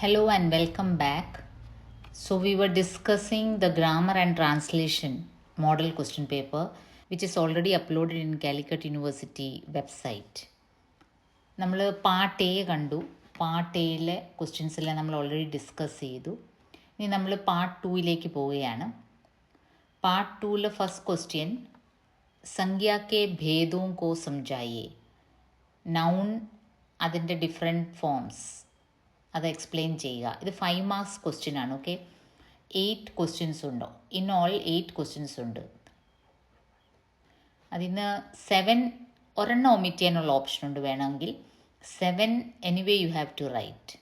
Hello and welcome back. So, we were discussing the grammar and translation model question paper, which is already uploaded in Calicut University website. നമ്മൾ part A കണ്ടു. Part എയിലെ questions എല്ലാം നമ്മൾ already discuss ചെയ്തു. ഇനി നമ്മൾ part ടൂയിലേക്ക് പോവുകയാണ്. Part ടൂവിലെ first question സംഖ്യ കെ ഭേദോं को समझाइए. നൗൺ അതിൻ്റെ ഡിഫറെൻറ്റ് ഫോംസ് അത് എക്സ്പ്ലെയിൻ ചെയ്യുക. ഇത് 5 മാർക്സ് ക്വസ്റ്റ്യൻ ആണ്. ഓക്കെ, 8 ക്വസ്റ്റ്യൻസ് ഉണ്ടോ? ഇൻ ഓൾ 8 ക്വസ്റ്റ്യൻസ് ഉണ്ട്. അതിന് 7 ഒരെണ്ണം ഒമിറ്റ് ചെയ്യാനുള്ള ഓപ്ഷൻ ഉണ്ട്. വേണമെങ്കിൽ 7 anyway you have to write.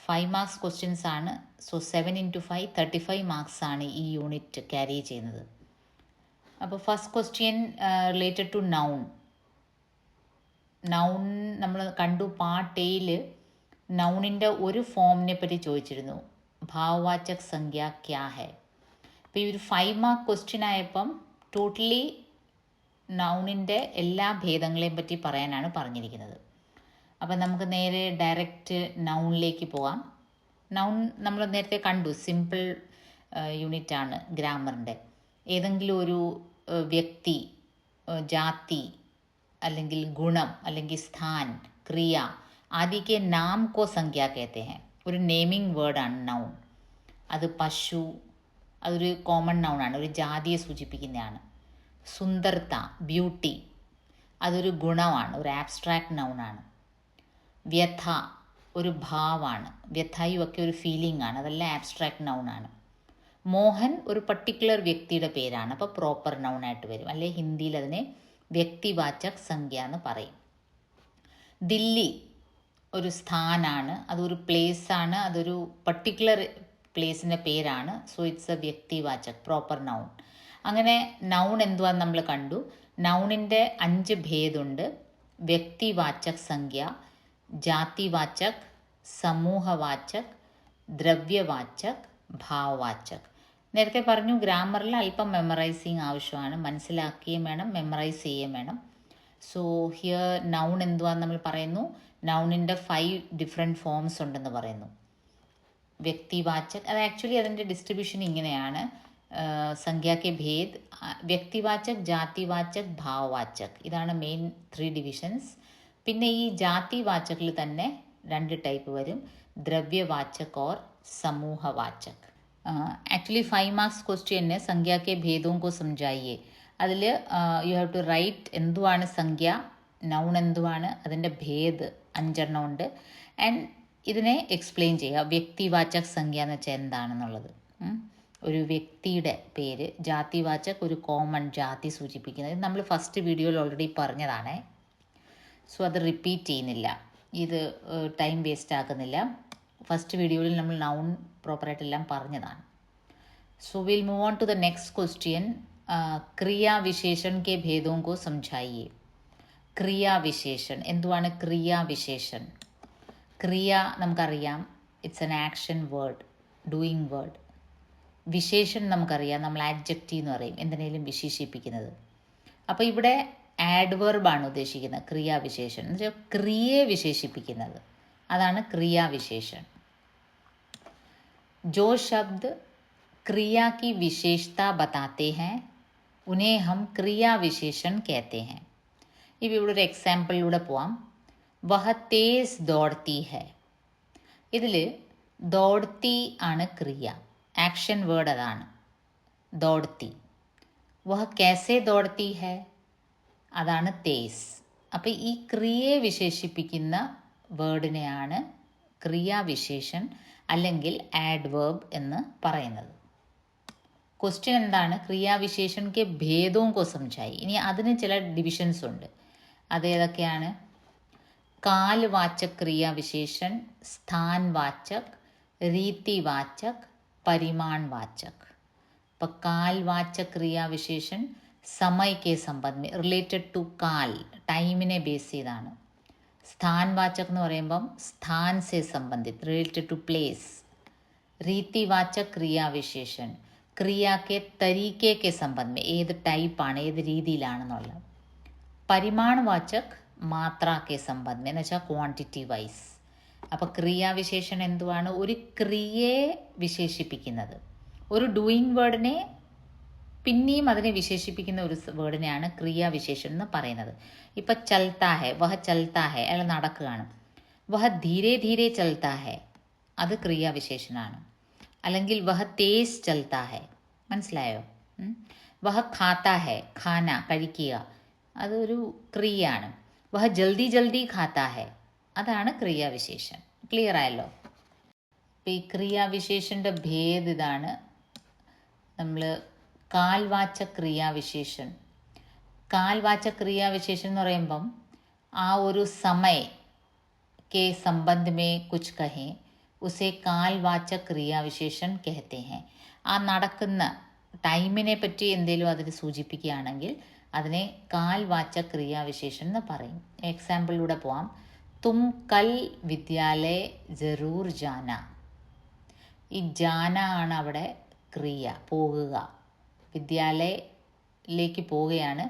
5 marks questions ആണ്. സോ 7 ഇൻറ്റു 5 35 മാർക്സ് ആണ് ഈ യൂണിറ്റ് ക്യാരി ചെയ്യുന്നത്. അപ്പോൾ first question related to noun. Noun നമ്മൾ കണ്ടു. പാർട്ട് എയിൽ നൗണിൻ്റെ ഒരു ഫോമിനെ പറ്റി ചോദിച്ചിരുന്നു. ഭാവവാചക് സംഖ്യ ക്യാ ഹെ. അപ്പോൾ ഈ ഒരു 5 മാർക്ക് ക്വസ്റ്റ്യൻ ആയപ്പം ടോട്ടലി നൗണിൻ്റെ എല്ലാ ഭേദങ്ങളെയും പറ്റി പറയാനാണ് പറഞ്ഞിരിക്കുന്നത്. അപ്പം നമുക്ക് നേരെ ഡയറക്റ്റ് നൗണിലേക്ക് പോകാം. നൗൺ നമ്മൾ നേരത്തെ കണ്ടു, സിമ്പിൾ യൂണിറ്റാണ് ഗ്രാമറിൻ്റെ. ഏതെങ്കിലും ഒരു വ്യക്തി, ജാതി, അല്ലെങ്കിൽ ഗുണം, അല്ലെങ്കിൽ സ്ഥാൻ, ക്രിയ ആദി കെ നാം കോ സംഖ്യ कहते हैं. ഒരു നെയിമിംഗ് വേർഡാണ് നൗൺ. അത് പശു, അതൊരു കോമൺ നൗണാണ്, ഒരു ജാതിയെ സൂചിപ്പിക്കുന്നതാണ്. സുന്ദർത്ത, ബ്യൂട്ടി, അതൊരു ഗുണമാണ്, ഒരു ആബ്സ്ട്രാക്ട് നൗണാണ്. വ്യഥ ഒരു ഭാവമാണ്. വ്യഥയും ഒക്കെ ഒരു ഫീലിംഗ് ആണ്, അതെല്ലാം ആബ്സ്ട്രാക്ട് നൗണാണ്. മോഹൻ ഒരു പർട്ടിക്കുലർ വ്യക്തിയുടെ പേരാണ്, അപ്പോൾ പ്രോപ്പർ നൗണായിട്ട് വരും. അല്ലെ ഹിന്ദിയിൽ അതിനെ വ്യക്തിവാചക് സംഖ്യ എന്ന് പറയും. ദില്ലി ഒരു സ്ഥാനാണ്, അതൊരു പ്ലേസാണ്, അതൊരു പർട്ടിക്കുലർ പ്ലേസിൻ്റെ പേരാണ്. സോ ഇറ്റ്സ് എ വ്യക്തിവാചക്, പ്രോപ്പർ നൗൺ. അങ്ങനെ നൗൺ എന്തുവാന്ന് നമ്മൾ കണ്ടു. നൗണിൻ്റെ 5 ഭേദമുണ്ട്. വ്യക്തിവാചക് സംഖ്യ, ജാതിവാചക്, സമൂഹവാചക്, ദ്രവ്യവാചക്, ഭാവവാചക്. നേരത്തെ പറഞ്ഞു ഗ്രാമറിൽ അല്പം മെമ്മറൈസിങ് ആവശ്യമാണ്. മനസ്സിലാക്കുകയും വേണം, മെമ്മറൈസ് ചെയ്യുകയും വേണം. സോ ഹിയർ നൗൺ എന്തുവാന്ന് നമ്മൾ പറയുന്നു. നൗണിൻ്റെ 5 ഡിഫറെൻറ്റ് ഫോംസ് ഉണ്ടെന്ന് പറയുന്നു. വ്യക്തിവാചക്, അത് ആക്ച്വലി അതിൻ്റെ ഡിസ്ട്രിബ്യൂഷൻ ഇങ്ങനെയാണ്. സംഖ്യ കെ ഭേദ്, വ്യക്തിവാചക്, ജാതിവാചക്, ഭാവവാചക്, ഇതാണ് മെയിൻ 3 ഡിവിഷൻസ്. പിന്നെ ഈ ജാതിവാചകിൽ തന്നെ 2 ടൈപ്പ് വരും, ദ്രവ്യവാചക് ഓർ സമൂഹവാചക്. ആക്ച്വലി 5 മാർക്സ് ക്വസ്റ്റ്യന് സംഖ്യ കെ ഭേദോं को समझाइए. അതിൽ യു ഹാവ് ടു റൈറ്റ് എന്തുവാണ് സംഖ്യ, നൗൺ എന്തുവാണ്, അതിൻ്റെ ഭേദ് 5 എണ്ണം ഉണ്ട്. ആൻഡ് ഇതിനെ എക്സ്പ്ലെയിൻ ചെയ്യുക. വ്യക്തിവാചക് സംഖ്യ എന്ന് വെച്ചാൽ എന്താണെന്നുള്ളത്. ഒരു വ്യക്തിയുടെ പേര്. ജാതിവാചക് ഒരു കോമൺ ജാതി സൂചിപ്പിക്കുന്നത്. നമ്മൾ ഫസ്റ്റ് വീഡിയോയിൽ ഓൾറെഡി പറഞ്ഞതാണ്. സോ അത് റിപ്പീറ്റ് ചെയ്യുന്നില്ല, ഇത് ടൈം വേസ്റ്റ് ആക്കുന്നില്ല. ഫസ്റ്റ് വീഡിയോയിൽ നമ്മൾ നൗൺ പ്രോപ്പറായിട്ടെല്ലാം പറഞ്ഞതാണ്. So will move on to the next question. ക്രിയാവിശേഷൻ കെ ഭേദോं को समझाइए. ക്രിയാവിശേഷൻ എന്തുവാണ്? ക്രിയാവിശേഷൻ, ക്രിയ നമുക്കറിയാം, it's an action word, doing word. വിശേഷൻ നമുക്കറിയാം, നമ്മൾ ആഡ്ജക്റ്റീവ് എന്ന് പറയും, എന്തിനേലും വിശേഷിപ്പിക്കുന്നത്. അപ്പോൾ ഇവിടെ ആഡ്വേർബാണ് ഉദ്ദേശിക്കുന്നത്. ക്രിയാവിശേഷൻ എന്ന് വെച്ചാൽ ക്രിയയെ വിശേഷിപ്പിക്കുന്നത്, അതാണ് ക്രിയാവിശേഷൻ. जो शब्द क्रिया की विशेषता बताते हैं उन्हें हम क्रिया विशेषण कहते हैं. ഇപ്പോൾ ഇവിടെ ഒരു എക്സാമ്പിളിലൂടെ പോവാം. വഹ തേസ് ദോഡ്ത്തി ഹെ. ഇതിൽ ദോഡ്ത്തി ആണ് ക്രിയ, ആക്ഷൻ വേർഡ് അതാണ് ദോഡ്ത്തി. വഹ कैसे ദോഡ്ത്തി ഹെ, അതാണ് തേസ്. അപ്പോൾ ഈ ക്രിയയെ വിശേഷിപ്പിക്കുന്ന വേർഡിനെയാണ് ക്രിയാവിശേഷൻ അല്ലെങ്കിൽ ആഡ്വേർബ് എന്ന് പറയുന്നത്. ക്വസ്റ്റ്യൻ എന്താണ്? ക്രിയാവിശേഷൻ കെ ഭേദോं को समझाइए. ഇനി അതിന് ചില ഡിവിഷൻസ് ഉണ്ട്. അതേതൊക്കെയാണ്? കാൽവാചക് ക്രിയാവിശേഷൻ, സ്ഥാൻവാചക്, രീതിവാചക്, പരിമാൺവാചക്. അപ്പോൾ കാൽവാചക് ക്രിയാവിശേഷൻ സമയ കെ സംബന്ധം, റിലേറ്റഡ് ടു കാൽ, ടൈമിനെ ബേസ് ചെയ്താണ്. സ്ഥാൻവാചക് എന്ന് പറയുമ്പം സ്ഥാൻ സെ സംബന്ധിത്, റിലേറ്റഡ് ടു പ്ലേസ്. രീതിവാചക് ക്രിയാവിശേഷൻ ക്രിയ കെ തരീക്കെ കെ സംബന്ധം, ഏത് ടൈപ്പാണ്, ഏത് രീതിയിലാണെന്നുള്ളത്. പരിമാണവാചക് മാത്ര കെ സംബന്ധം എന്ന് വെച്ചാൽ ക്വാണ്ടിറ്റി വൈസ്. അപ്പോൾ ക്രിയാവിശേഷണം എന്തുവാണ്? ഒരു ക്രിയയെ വിശേഷിപ്പിക്കുന്നത്. ഒരു ഡൂയിങ് വേർഡിനെ പിന്നെയും അതിനെ വിശേഷിപ്പിക്കുന്ന ഒരു വേർഡിനെയാണ് ക്രിയാവിശേഷണം എന്ന് പറയുന്നത്. ഇപ്പം ചൽത്താ ഹെ, വഹ ചൽത്താ ഹെ, അയാൾ നടക്കുകയാണ്. വഹ ധീരെ ധീരെ ചൽത്താ ഹെ, അത് ക്രിയാവിശേഷനാണ്. അല്ലെങ്കിൽ വഹ തേസ് ചൽത്താ ഹെ, മനസ്സിലായോ? വഹ ഖാത്താ ഹെ, ഖാന കഴിക്കുക, അതൊരു ക്രിയയാണ്. വഹ ജൽദി ജൽദി ഖാത്താ ഹെ, അതാണ് ക്രിയാവിശേഷൻ. ക്ലിയർ ആയല്ലോ? അപ്പം ഈ ക്രിയാവിശേഷൻ്റെ ഭേദം ഇതാണ്. നമ്മൾ കാൽവാചക ക്രിയാവിശേഷൻ. കാൽവാചക ക്രിയാവിശേഷൻ എന്ന് പറയുമ്പം ആ ഒരു സമയ के संबंध में कुछ कहें उसे കാൽവാചക ക്രിയാവിശേഷൻ कहते हैं. ആ നടക്കുന്ന ടൈമിനെ പറ്റി എന്തെങ്കിലും അതിൽ സൂചിപ്പിക്കുകയാണെങ്കിൽ അതിനെ കാൽവാചക ക്രിയാവിശേഷൻ എന്ന് പറയും. എക്സാമ്പിളിലൂടെ പോവാം. തും കൽ വിദ്യാലയ ജറൂർ ജാന. ഈ ജാന ആണ് അവിടെ ക്രിയ, പോകുക. വിദ്യാലയയിലേക്ക് പോവുകയാണ്.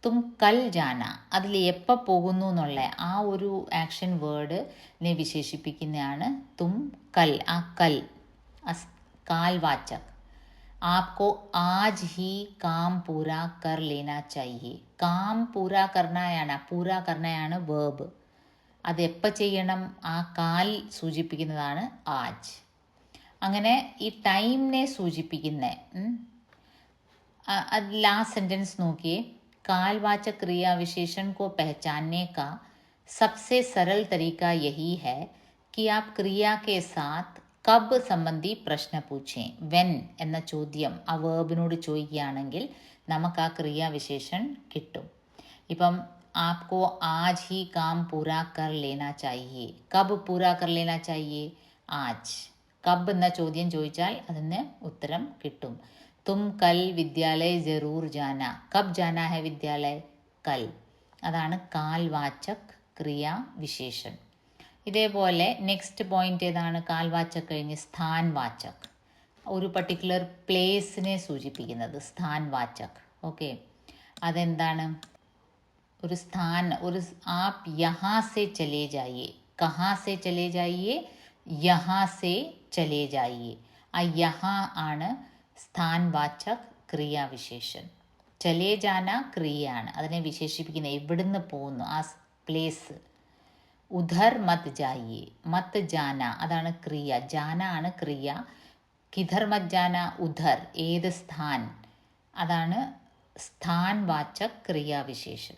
തും കൽ ജാന, അതിൽ എപ്പോൾ പോകുന്നു എന്നുള്ള ആ ഒരു ആക്ഷൻ വേർഡിനെ വിശേഷിപ്പിക്കുന്നതാണ് തും കൽ. ആ കൽ കാൽവാചക്. आपको आज ही काम पूरा कर लेना चाहिए. काम पूरा करनाയാണ്, പൂരാ കർണയാണ് വേർബ്. അത് എപ്പോൾ ചെയ്യണം? ആ കാൽ സൂചിപ്പിക്കുന്നതാണ് ആജ്. അങ്ങനെ ഈ ടൈമിനെ സൂചിപ്പിക്കുന്ന लास्ट सेंटेंस नोकिए. कालवाचक क्रिया विशेषण को पहचानने का सबसे सरल तरीका यही है कि आप क्रिया के साथ കബ് സംബന്ധി പ്രശ്ന പൂച്ചേ. വെൻ എന്ന ചോദ്യം ആ വേർബിനോട് ചോദിക്കുകയാണെങ്കിൽ നമുക്ക് ആ ക്രിയാവിശേഷൻ കിട്ടും. ഇപ്പം ആപ്കോ ആജ് ഹി കാം പൂരാ കർ ലേനാ ചാഹിയേ. കബ് പൂരാ കർ ലേനാ ചാഹിയേ? ആജ്. കബ് എന്ന ചോദ്യം ചോദിച്ചാൽ അതിന് ഉത്തരം കിട്ടും. തും കൽ വിദ്യാലയ ജറൂർ ജാന. കബ് ജാന ഹെ വിദ്യാലയ? കൽ. അതാണ് കാൽവാചക് ക്രിയാവിശേഷൻ. ഇതേപോലെ നെക്സ്റ്റ് പോയിന്റ് ഏതാണ്? കാൽവാചക് കഴിഞ്ഞ് സ്ഥാൻവാചക്. ഒരു പർട്ടിക്കുലർ പ്ലേസിനെ സൂചിപ്പിക്കുന്നത് സ്ഥാൻവാചക്. ഓക്കെ, അതെന്താണ്? ഒരു സ്ഥാൻ, ഒരു ആപ് യഹാ സെ ചലേ ജായിയെ. കഹാ സെ ചലേ ജായിയെ? യഹാ സെ ചലേ ജായിയെ. ആ യഹാ ആണ് സ്ഥാൻവാചക് ക്രിയാവിശേഷൻ. ചലേ ജാന ക്രിയയാണ്, അതിനെ വിശേഷിപ്പിക്കുന്ന എവിടുന്ന് പോകുന്നു, ആ പ്ലേസ്. ഉധർ മത് ജായിയെ. മത് ജാന അതാണ് ക്രിയ, ജാന ആണ് ക്രിയ. കിധർ മത് ജാന? ഉധർ. ഏത് സ്ഥാൻ? അതാണ് സ്ഥാൻവാചക് ക്രിയാവിശേഷൻ.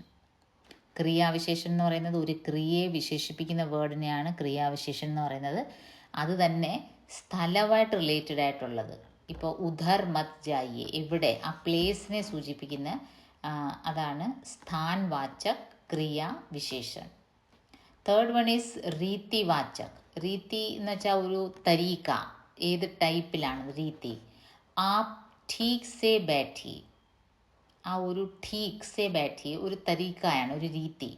ക്രിയാവിശേഷൻ എന്ന് പറയുന്നത് ഒരു ക്രിയയെ വിശേഷിപ്പിക്കുന്ന വേർഡിനെയാണ് ക്രിയാവിശേഷൻ എന്ന് പറയുന്നത്. അത് തന്നെ സ്ഥലമായിട്ട് റിലേറ്റഡ് ആയിട്ടുള്ളത്. ഇപ്പോൾ ഉധർ മത് ജായിയെ, എവിടെ, ആ പ്ലേസിനെ സൂചിപ്പിക്കുന്ന അതാണ് സ്ഥാൻവാചക് ക്രിയാവിശേഷൻ. തേർഡ് വൺ ഈസ് രീതിവാചക്. രീതി എന്ന് വെച്ചാൽ ഒരു തരീക്ക, ഏത് ടൈപ്പിലാണ് രീതി. ആപ് ഠീക് സെ ബാഠി. ആ ഒരു ഠീക് സെ ബാഠി ഒരു തരീക്കയാണ്, ഒരു രീതി.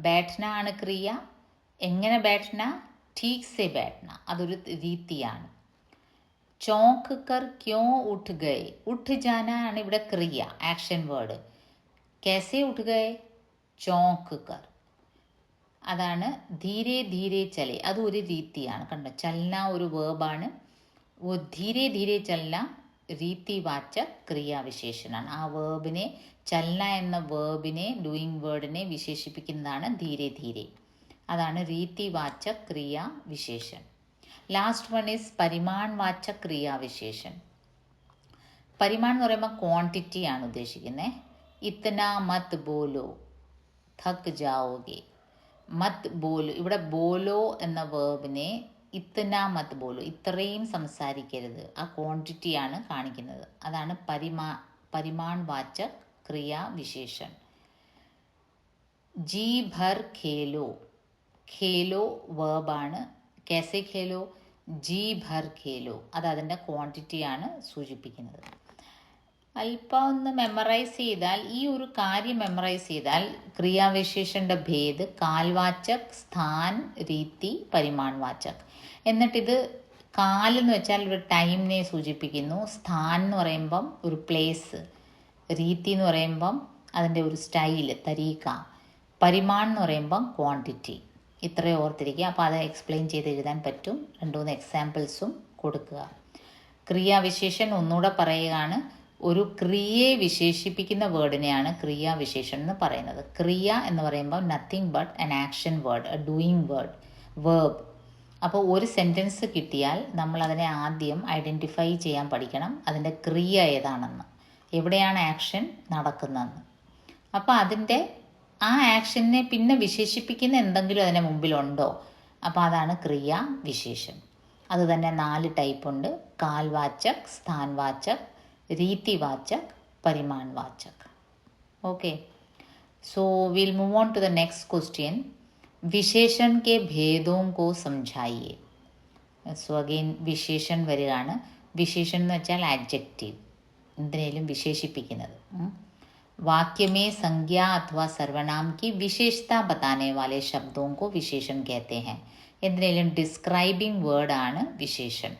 ബാഠ്ന ആണ് ക്രിയ. എങ്ങനെ ബാഠ്ന? ഠീക് സെ ബാഠ്ന, അതൊരു രീതിയാണ്. ചോങ്ക് കർ ക്യോ ഉഠ് ഗയെ. ഉഠ് ജാന ആണ് ഇവിടെ ക്രിയ, ആക്ഷൻ വേർഡ്. കേസെ ഉഠ് ഗയെ? ചോങ്ക് കർ. അതാണ് ധീരെ ധീരെ ചലെ, അതും ഒരു രീതിയാണ്. കണ്ടോ, ചലന ഒരു വേർബാണ്. ഓ ധീരെ ധീരെ ചലന രീതിവാചക് ക്രിയാവിശേഷനാണ്. ആ വേർബിനെ, ചലന എന്ന വേർബിനെ, ഡൂയിങ് വേർഡിനെ വിശേഷിപ്പിക്കുന്നതാണ് ധീരെ ധീരെ. അതാണ് രീതിവാചക് ക്രിയാവിശേഷൻ. ലാസ്റ്റ് വൺ ഈസ് പരിമാൺവാചക് ക്രിയാവിശേഷൻ. പരിമാൺ എന്ന് പറയുമ്പോൾ ക്വാണ്ടിറ്റി ആണ് ഉദ്ദേശിക്കുന്നത്. ഇത്തന മത് ബോലോ थक जाओगे. മത് ബോലോ, ഇവിടെ ബോലോ എന്ന വേർബിനെ ഇത്തന മത് ബോലോ, ഇത്രയും സംസാരിക്കരുത്, ആ ക്വാണ്ടിറ്റിയാണ് കാണിക്കുന്നത്. അതാണ് പരിമാൺവാചക് ക്രിയാവിശേഷൻ. ജി ഭർ ഖേലോ. ഖേലോ വേർബാണ്. कैसे खेलो? जी भर खेलो, അത് അതിൻ്റെ ക്വാണ്ടിറ്റിയാണ് സൂചിപ്പിക്കുന്നത്. അല്പം ഒന്ന് മെമ്മറൈസ് ചെയ്താൽ, ഈ ഒരു കാര്യം മെമ്മറൈസ് ചെയ്താൽ ക്രിയാവിശേഷൻ്റെ ഭേദ് കാൽവാചക്, സ്ഥാൻ, രീതി, പരിമാൺവാചക്. എന്നിട്ടിത് കാലെന്ന് വെച്ചാൽ ഒരു ടൈമിനെ സൂചിപ്പിക്കുന്നു, സ്ഥാൻ എന്ന് പറയുമ്പം ഒരു പ്ലേസ്, രീതി എന്ന് പറയുമ്പം അതിൻ്റെ ഒരു സ്റ്റൈല്, തരീക്ക, പരിമാൺ എന്ന് പറയുമ്പം ക്വാണ്ടിറ്റി. ഇത്രയും ഓർത്തിരിക്കുക. അപ്പോൾ അത് എക്സ്പ്ലെയിൻ ചെയ്ത് എഴുതാൻ പറ്റും. 2-3 എക്സാമ്പിൾസും കൊടുക്കുക. ക്രിയാവിശേഷൻ ഒന്നുകൂടെ പറയുകയാണ്. ഒരു ക്രിയയെ വിശേഷിപ്പിക്കുന്ന വേർഡിനെയാണ് ക്രിയാവിശേഷൻ എന്ന് പറയുന്നത്. ക്രിയ എന്ന് പറയുമ്പോൾ nothing but an action word, A doing word, verb. അപ്പോൾ ഒരു സെൻറ്റൻസ് കിട്ടിയാൽ നമ്മൾ അതിനെ ആദ്യം ഐഡൻറ്റിഫൈ ചെയ്യാൻ പഠിക്കണം, അതിൻ്റെ ക്രിയ ഏതാണെന്ന്, എവിടെയാണ് ആക്ഷൻ നടക്കുന്നതെന്ന്. അപ്പോൾ അതിൻ്റെ ആ ആക്ഷനെ പിന്നെ വിശേഷിപ്പിക്കുന്ന എന്തെങ്കിലും അതിന് മുമ്പിലുണ്ടോ, അപ്പോൾ അതാണ് ക്രിയാവിശേഷൻ. അത് തന്നെ 4 ടൈപ്പ് ഉണ്ട്. കാൽവാചക്, സ്ഥാൻവാചക്, രീതിവാചക്, പരിമാൺവാചക്. Okay, so will move on to the next question. വിശേഷൻ കെ ഭേദോം കോ സംജായിയെ. സോ അഗെയിൻ വിശേഷൻ വരികയാണ്. വിശേഷൻ എന്ന് വെച്ചാൽ ആഡ്ജക്റ്റീവ്, എന്തിനേലും വിശേഷിപ്പിക്കുന്നത്. वाक्य में संज्ञा अथवा सर्वनाम की विशेषता बताने वाले शब्दों को विशेषण कहते हैं. എന്തിനേലും ഡിസ്ക്രൈബിംഗ് വേർഡാണ് വിശേഷൻ.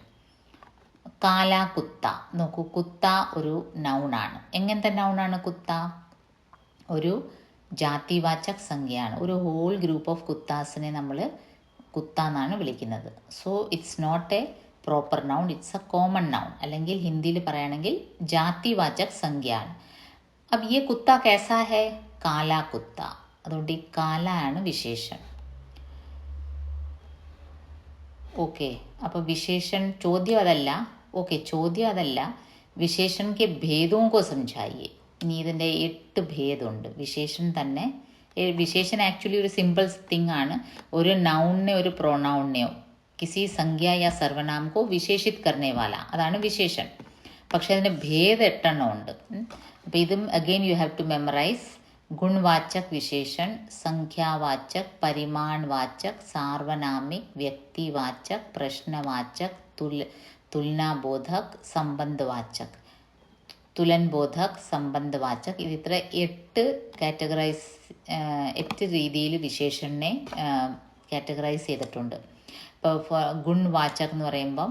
കാല, കുത്ത. നോക്കൂ, കുത്ത ഒരു നൗണാണ്. എങ്ങനത്തെ നൗണാണ് കുത്ത? ഒരു ജാതിവാചക് സംഖ്യയാണ്. ഒരു ഹോൾ ഗ്രൂപ്പ് ഓഫ് കുത്താസിനെ നമ്മൾ കുത്ത എന്നാണ് വിളിക്കുന്നത്. So it's not a proper noun, it's a common noun. അല്ലെങ്കിൽ ഹിന്ദിയിൽ പറയുകയാണെങ്കിൽ ജാതിവാചക് സംഖ്യയാണ്. अब ये कुत्ता कैसा है? काला कुत्ता. അതുകൊണ്ട് ഈ കാല ആണ് വിശേഷൻ. ഓക്കെ, അപ്പോൾ വിശേഷൻ ചോദ്യം അതല്ല. ഓക്കെ, ചോദ്യം അതല്ല. വിശേഷൻ കെ ഭേദവും കോ സംജായിയെ. ഇനി ഇതിൻ്റെ 8 ഭേദമുണ്ട് വിശേഷൻ തന്നെ. വിശേഷൻ ആക്ച്വലി ഒരു സിമ്പിൾ തിങ് ആണ്. ഒരു നൗണിനെ ഒരു പ്രോനൗണിനെയോ കിസി സംഖ്യ യാ സർവനാം കോ വിശേഷിത് കർണേ വാല, അതാണ് വിശേഷൻ. പക്ഷേ അതിന് ഭേദം 8 ഉണ്ട്. അപ്പോൾ ഇതും again you have to memorise. ഗുണവാചക് വിശേഷൻ, സംഖ്യാവാചക്, പരിമാൺവാചക്, സാർവനാമിക്, വ്യക്തിവാചക്, പ്രശ്നവാചക്, തുലനാബോധക്, സംബന്ധവാചക്, തുലൻബോധക്, സംബന്ധവാചക്. ഇത് ഇത്ര 8 രീതിയിൽ വിശേഷനെ കാറ്റഗറൈസ് ചെയ്തിട്ടുണ്ട്. ഇപ്പോൾ ഗുണവാചക് എന്ന് പറയുമ്പം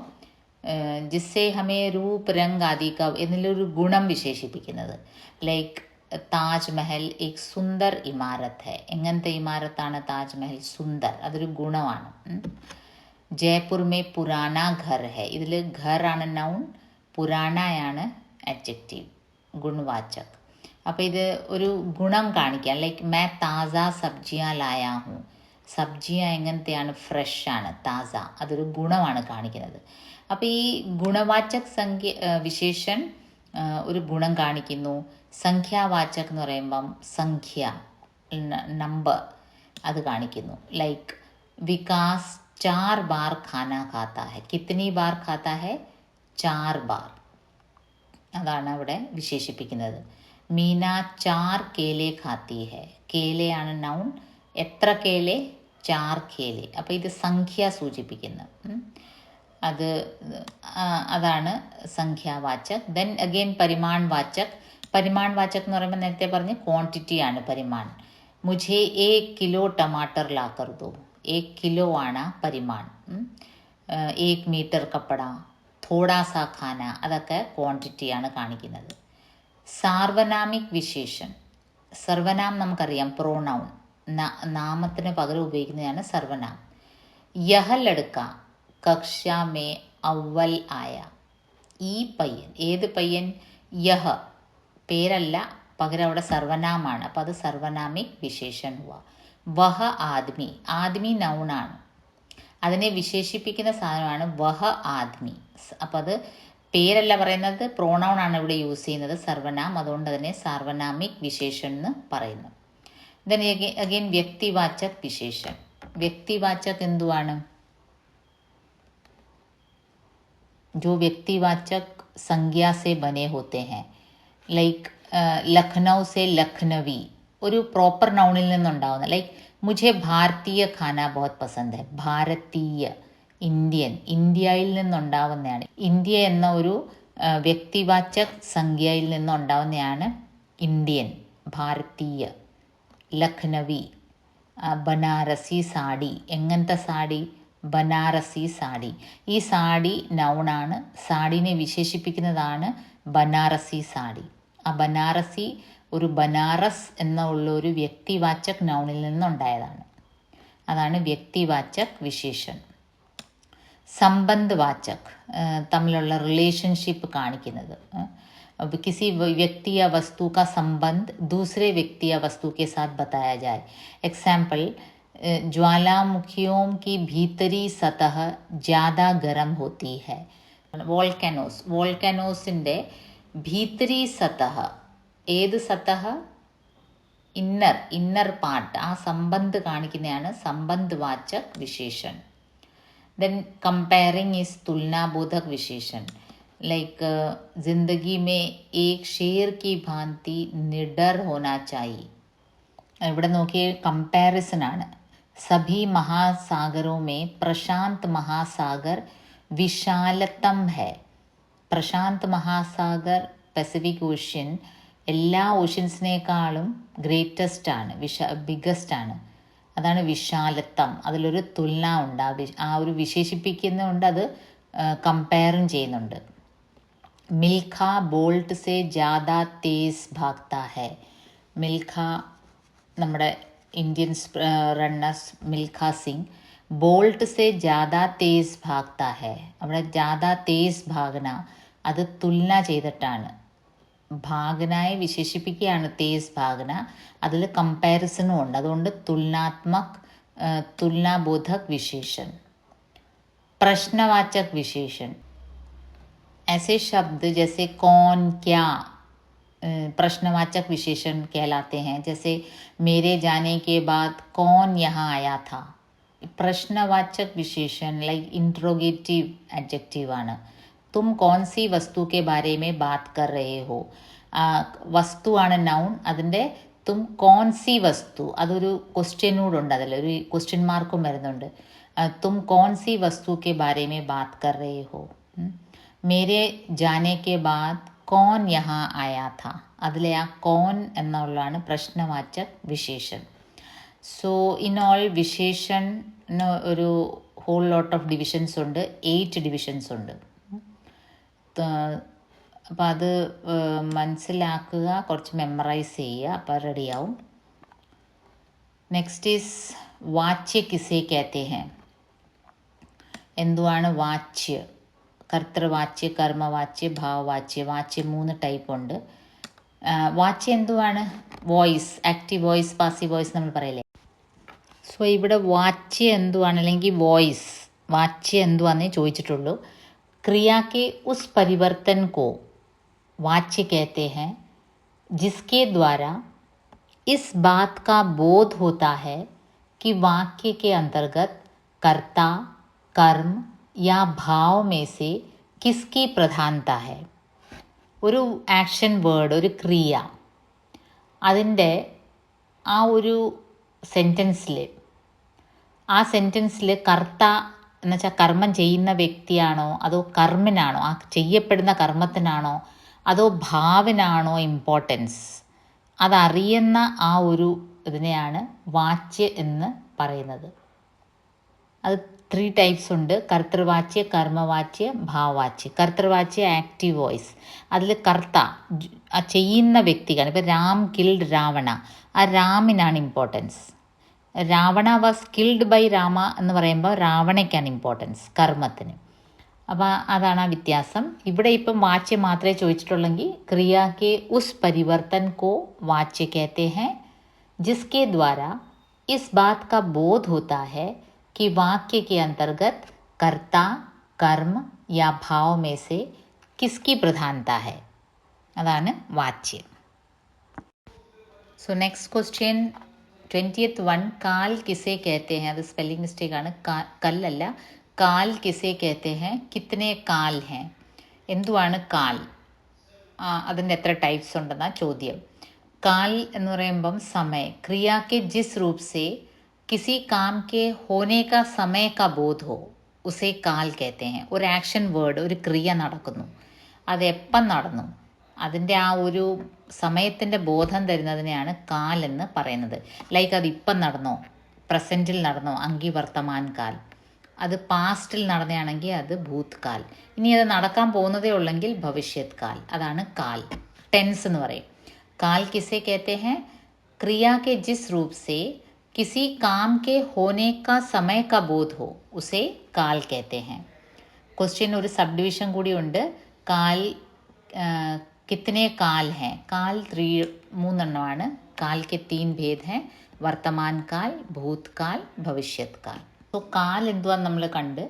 ജിസ്സെ ഹമേ രൂപ് രംഗ് ആദി ക എന്നിലൊരു ഗുണം വിശേഷിപ്പിക്കുന്നത്. ലൈക്ക് താജ്മഹൽ ഏക് സുന്ദർ ഇമാരത്ത് ഹെ. എങ്ങനത്തെ ഇമാരത്താണ് താജ്മഹൽ? സുന്ദർ, അതൊരു ഗുണമാണ്. ജയ്പൂർ മേ പുരാന ഘർ ഹെ. ഇതിൽ ഘർ ആണ് നൗൺ, പുരാനയാണ് അഡ്ജക്റ്റീവ്, ഗുണവാചക്. അപ്പോൾ ഇത് ഒരു ഗുണം കാണിക്കാൻ. ലൈക്ക് മേ താസ സബ്ജിയാ ലായാ ഹൂँ. സബ്ജിയ എങ്ങനത്തെയാണ്? ഫ്രഷ് ആണ്, താസ, അതൊരു ഗുണമാണ് കാണിക്കുന്നത്. അപ്പോൾ ഈ ഗുണവാചക് വിശേഷൻ ഒരു ഗുണം കാണിക്കുന്നു. സംഖ്യാവാചക് എന്ന് പറയുമ്പം സംഖ്യ, നമ്പർ, അത് കാണിക്കുന്നു. ലൈക്ക് വികാസ് 4 ബാർ ഖാന ഖാത്താ ഹെ. കിത്തനി ബാർ ഖാത്താ ഹെ? 4 ബാർ. അതാണ് അവിടെ വിശേഷിപ്പിക്കുന്നത്. മീന 4 കേലെ ഖാത്തി ഹെ. കേലയാണ് നൗൺ. എത്ര കേലെ? 4 കേലെ. അപ്പോൾ ഇത് സംഖ്യ സൂചിപ്പിക്കുന്നു. അതാണ് സംഖ്യാവാചക്. Then again പരിമാൺവാചക്. പരിമാൺവാചക് എന്ന് പറയുമ്പോൾ നേരത്തെ പറഞ്ഞ് ക്വാണ്ടിറ്റിയാണ് പരിമാൺ. മുझे 1 കിലോ ടമാട്ടർ ലാക്കർ ദോ. 1 കിലോ ആണ് പരിമാൺ. 1 മീറ്റർ കപ്പട, തോടാ സാ ഖാന, അതൊക്കെ ക്വാണ്ടിറ്റിയാണ് കാണിക്കുന്നത്. സാർവനാമിക് വിശേഷൻ. സർവനാം നമുക്കറിയാം, പ്രോനൗൺ, നാമത്തിന് പകരം ഉപയോഗിക്കുന്നതാണ് സർവനാം. യഹ ലടുക്ക കക്ഷാ മേ അവൽ ആയ. ഈ പയ്യൻ, ഏത് പയ്യൻ? യഹ പേരല്ല, പകരം അവിടെ സർവനാമാണ്. അപ്പോൾ അത് സർവനാമിക് വിശേഷൻ ഹുവ. വഹ ആദ്മി. ആദ്മി നൗണാണ്, അതിനെ വിശേഷിപ്പിക്കുന്ന സാധനമാണ് വഹ ആദ്മി. അപ്പോൾ അത് പേരല്ല പറയുന്നത്, പ്രോനൗൺ ആണ് ഇവിടെ യൂസ് ചെയ്യുന്നത്, സർവനാം. അതുകൊണ്ട് അതിനെ സാർവനാമിക് വിശേഷൻ എന്ന് പറയുന്നു. Then again വ്യക്തിവാചക് വിശേഷൻ. വ്യക്തിവാചക് എന്തുവാണ്? जो व्यक्तिवाचक संज्ञा से बने होते हैं. ലൈക്ക് ലഖ്നൗ സെ ലഖ്നവി, ഒരു പ്രോപ്പർ നൗണിൽ നിന്നുണ്ടാവുന്ന. ലൈക്ക് മുझे ഭാരതീയ ഖാന ബഹുത് പസന്ത് ഹെ. ഭാരതീയ, ഇന്ത്യൻ, ഇന്ത്യയിൽ നിന്നുണ്ടാവുന്നതാണ്. ഇന്ത്യ എന്ന ഒരു വ്യക്തിവാചക് സംഖ്യയിൽ നിന്നുണ്ടാവുന്നതാണ് ഇന്ത്യൻ, ഭാരതീയ. ലഖ്നവി, ബനാറസി സാടി. എങ്ങനത്തെ സാടി? ബനാറസി സാടി. ഈ സാടി നൗണാണ്, സാഡിനെ വിശേഷിപ്പിക്കുന്നതാണ് ബനാറസി സാടി. ആ ബനാറസി ഒരു ബനാറസ് എന്നുള്ള ഒരു വ്യക്തിവാചക് നൗണിൽ നിന്നുണ്ടായതാണ്. അതാണ് വ്യക്തിവാചക് വിശേഷൻ. സംബന്ധവാചക് തമ്മിലുള്ള റിലേഷൻഷിപ്പ് കാണിക്കുന്നത്. अब किसी व्यक्ति या वस्तु का संबंध दूसरे व्यक्ति या वस्तु के साथ बताया जाए. एग्जाम्पल, ज्वालामुखियों की भीतरी सतह ज़्यादा गर्म होती है. വോൾക്കനോസിൻ്റെ ഭീതരി സതഹ, ഏത് സതഹ? Inner part. ആ സംബന്ധ് കാണിക്കുന്നതാണ് സംബന്ധവാചക് വിശേഷൻ. देन कंपेयरिंग इज तुलनाबोधक विशेषण. लाइक जिंदगी में एक शेर की भांति निडर होना चाहिए. ഇവിടെ നോക്കിയേ, കമ്പാരിസൺ ആണ്. सभी महासागरों में प्रशांत महासागर विशालतम है. പ്രശാന്ത് മഹാസാഗർ, പസഫിക് ഓഷ്യൻ എല്ലാ ഓഷ്യൻസിനേക്കാളും ഗ്രേറ്റസ്റ്റ് ആണ്, ബിഗ്ഗസ്റ്റ് ആണ്. അതാണ് വിശാലത്വം. അതിലൊരു തുലന ഉണ്ട്. ആ ഒരു വിശേഷിപ്പിക്കുന്നുണ്ട്, അത് കമ്പയറും ചെയ്യുന്നുണ്ട്. മിൽഖ ബോൾട്ട് സെ ജ്യാദാ തേസ് ഭാഗ്താ ഹെ. മിൽഖ, നമ്മുടെ Indian runners Milkha Singh, bolt സെ ജ്യാദാ തേസ് ഭാഗ്താ ഹെ. അവിടെ ജ്യാദാ തേസ് ഭാഗന, അത് തുലന ചെയ്തിട്ടാണ്. ഭാഗനായി വിശേഷിപ്പിക്കുകയാണ് തേസ് ഭാഗന. അതിൽ കമ്പാരിസണും ഉണ്ട്. അതുകൊണ്ട് തുലനാബോധക് വിശേഷൻ. പ്രശ്നവാചക് വിശേഷൻ. ऐसे शब्द जैसे कौन, क्या प्रश्नवाचक विशेषण कहलाते हैं. जैसे मेरे जाने के बाद कौन यहाँ आया था. प्रश्नवाचक विशेषण लाइक इंट्रोगेटिव एडजेक्टिव ആണ്. तुम कौन सी वस्तु के बारे में बात कर रहे हो. വസ്തു ആണ് നൗൺ. അതിൻ്റെ തും കോൺ സി വസ്തു, അതൊരു ക്വസ്റ്റ്യനോടുണ്ട്, അതിലൊരു ക്വസ്റ്റ്യൻ മാർക്കും വരുന്നുണ്ട്. തും കോൺ സി വസ്തു കെ ബാരെ മേ ബാത് കർ രഹേ ഹോ. മേരെ ജാനെ കെ ബാദ് കോൺ യഹാ ആയാ ഥാ. അതിലെ ആ കോൺ എന്നുള്ളതാണ് പ്രശ്നവാചക് വിശേഷൻ. സോ ഇൻ ഓൾ വിശേഷൻ ഒരു ഹോൾ ലോട്ട് ഓഫ് ഡിവിഷൻസ് ഉണ്ട്. 8 ഡിവിഷൻസ് ഉണ്ട്. അപ്പോൾ അത് മനസ്സിലാക്കുക, കുറച്ച് മെമ്മറൈസ് ചെയ്യുക, അപ്പോൾ റെഡിയാവും. നെക്സ്റ്റ് ഈസ് വാച്യ കിസേ കേത്തെ ഹെ. എന്തുവാണ് വാച്യ? കർത്തൃവാച്യ, കർമ്മവാച്യ, ഭാവവാച്യ. വാച്യ 3 ടൈപ്പ് ഉണ്ട്. വാച്യ എന്തുവാണ്? Voice, active voice, passive voice നമ്മൾ പറയില്ലേ. സോ ഇവിടെ വാച്യ എന്തുവാണ്, അല്ലെങ്കിൽ വോയിസ്, വാച്യ എന്തുവാന്നേ ചോദിച്ചിട്ടുള്ളൂ. क्रिया के उस परिवर्तन को वाच्य कहते हैं जिसके द्वारा इस बात का बोध होता है कि वाक्य के अंतर्गत कर्ता, कर्म या भाव में से किसकी प्रधानता है. ഒരു ആക്ഷൻ വേർഡ്, ഒരു ക്രിയ, അതിൻ്റെ ആ ഒരു സെൻറ്റൻസിൽ കർത്ത എന്നുവെച്ചാൽ കർമ്മം ചെയ്യുന്ന വ്യക്തിയാണോ, അതോ കർമ്മിനാണോ, ആ ചെയ്യപ്പെടുന്ന കർമ്മത്തിനാണോ, അതോ ഭാവിനാണോ ഇമ്പോർട്ടൻസ്, അതറിയുന്ന ആ ഒരു ഇതിനെയാണ് വാച്യ എന്ന് പറയുന്നത്. അത് 3 ടൈപ്സ് ഉണ്ട്. കർത്തൃവാച്യ, കർമ്മവാച്യ, ഭാവവാച്യ. കർത്തൃവാച്യ ആക്റ്റീവ് വോയിസ്. അതിൽ കർത്ത, ആ ചെയ്യുന്ന വ്യക്തിക്കാണ്. ഇപ്പോൾ രാം കിൽഡ് രാവണ, ആ രാമിനാണ് importance. Ravana was killed by Rama എന്ന് പറയുമ്പോൾ രാവണയ്ക്കാണ് ഇമ്പോർട്ടൻസ്, കർമ്മത്തിന്. അപ്പോൾ അതാണ് ആ വ്യത്യാസം. ഇവിടെ ഇപ്പം വാച്യ മാത്രമേ ചോദിച്ചിട്ടുള്ളെങ്കിൽ ക്രിയ കെ ഉസ് പരിവർത്തൻ കോ വാച്യ कहते हैं जिसके द्वारा इस बात का बोध होता है कि वाक्य के अंतर्गत कर्ता, कर्म या भाव में से किसकी प्रधानता है. അതാണ് വാച്യം. So next question 20th one, काल किसे कहते हैं. അത് സ്പെല്ലിംഗ് മിസ്റ്റേക്ക് ആണ്, കല്ലല്ല, കാൽ കിസെ कहते हैं. കിത്തനെ കാൽ हैं. എന്തുവാണ് കാൽ? അതിൻ്റെ എത്ര ടൈപ്സ് ഉണ്ടെന്നാണ് ചോദ്യം. കാൽ എന്ന് പറയുമ്പം സമയ, ക്രിയ के जिस रूप से किसी काम के होने का समय का बोध हो उसे काल कहते हैं. ഒരു ആക്ഷൻ വേർഡ്, ഒരു ക്രിയ നടക്കുന്നു, അത് എപ്പം നടന്നു, അതിൻ്റെ ആ ഒരു സമയത്തിൻ്റെ ബോധം തരുന്നതിനെയാണ് കാൽ എന്ന് പറയുന്നത്. ലൈക്ക് അത് ഇപ്പം നടന്നോ, പ്രസൻറ്റിൽ നടന്നോ, അങ്കി വർത്തമാൻ കാൽ. അത് പാസ്റ്റിൽ നടന്നതാണെങ്കിൽ അത് ഭൂത് കാൽ. ഇനി അത് നടക്കാൻ പോകുന്നതേ ഉള്ളെങ്കിൽ ഭവിഷ്യത് കാൽ. അതാണ് കാൽ, ടെൻസ് എന്ന് പറയും. കാൽ കിസെ कहते हैं क्रिया के जिस रूप से किसी काम के होने का समय का बोध हो उसे काल कहते हैं. ക്വസ്റ്റ്യൻ ഒരു സബ് ഡിവിഷൻ കൂടി ഉണ്ട്. കാൽ कितने काल हैं. काल മൂന്നെണ്ണമാണ്. काल के 3 भेद हैं. വർത്തമാൻ കാൽ, ഭൂത്കാൽ, ഭവിഷ്യത് കാൽ. तो काल എന്തുവാന്ന് നമ്മൾ കണ്ട്.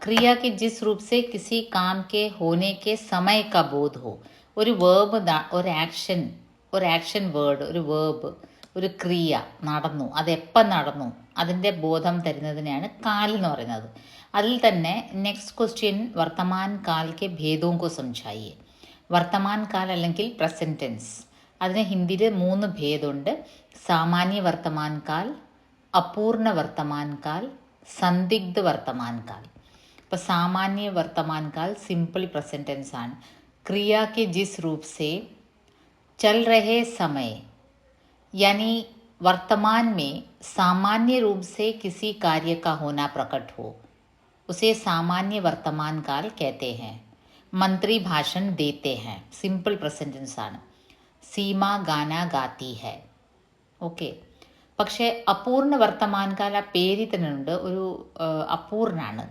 क्रिया के जिस रूप से किसी काम के होने के समय का बोध हो. ഒരു വേർബ്, ഒരു ആക്ഷൻ വേർഡ്, ഒരു വേർബ്, ഒരു ക്രിയ നടന്നു, അതെപ്പം നടന്നു, അതിൻ്റെ ബോധം തരുന്നതിനെയാണ് കാൽ എന്ന് പറയുന്നത്. അതിൽ തന്നെ നെക്സ്റ്റ് ക്വസ്റ്റ്യൻ വർത്തമാൻ കാൽ കെ ഭേദവും കോ സംജായിയെ. വർത്തമാൻ കാൽ അല്ലെങ്കിൽ പ്രസൻറ്റ് ടെൻസ്, അതിന് ഹിന്ദിയിൽ 3 ഭേദമുണ്ട്. സാമാന്യ വർത്തമാൻ കാൽ, അപൂർണ വർത്തമാൻ കാൽ, സന്ദിഗ്ധ വർത്തമാൻ കാൽ. ഇപ്പോൾ സാമാന്യ വർത്തമാൻ കാൽ സിമ്പിൾ പ്രസൻറ്റ് ടെൻസ് ആണ്. क्रिया के जिस रूप से चल रहे समय यानी वर्तमान में सामान्य रूप से किसी कार्य का होना प्रकट हो उसे सामान्य वर्तमान काल कहते हैं. मंत्री भाषण देते हैं, सिंपल प्रेजेंट टेंस ആണ്. सीमा गाना गाती है. ഓക്കെ. പക്ഷേ അപൂർണ വർത്തമാൻകാല പേരിൽ തന്നെ ഉണ്ട്, ഒരു അപൂർണ്ണാണ്,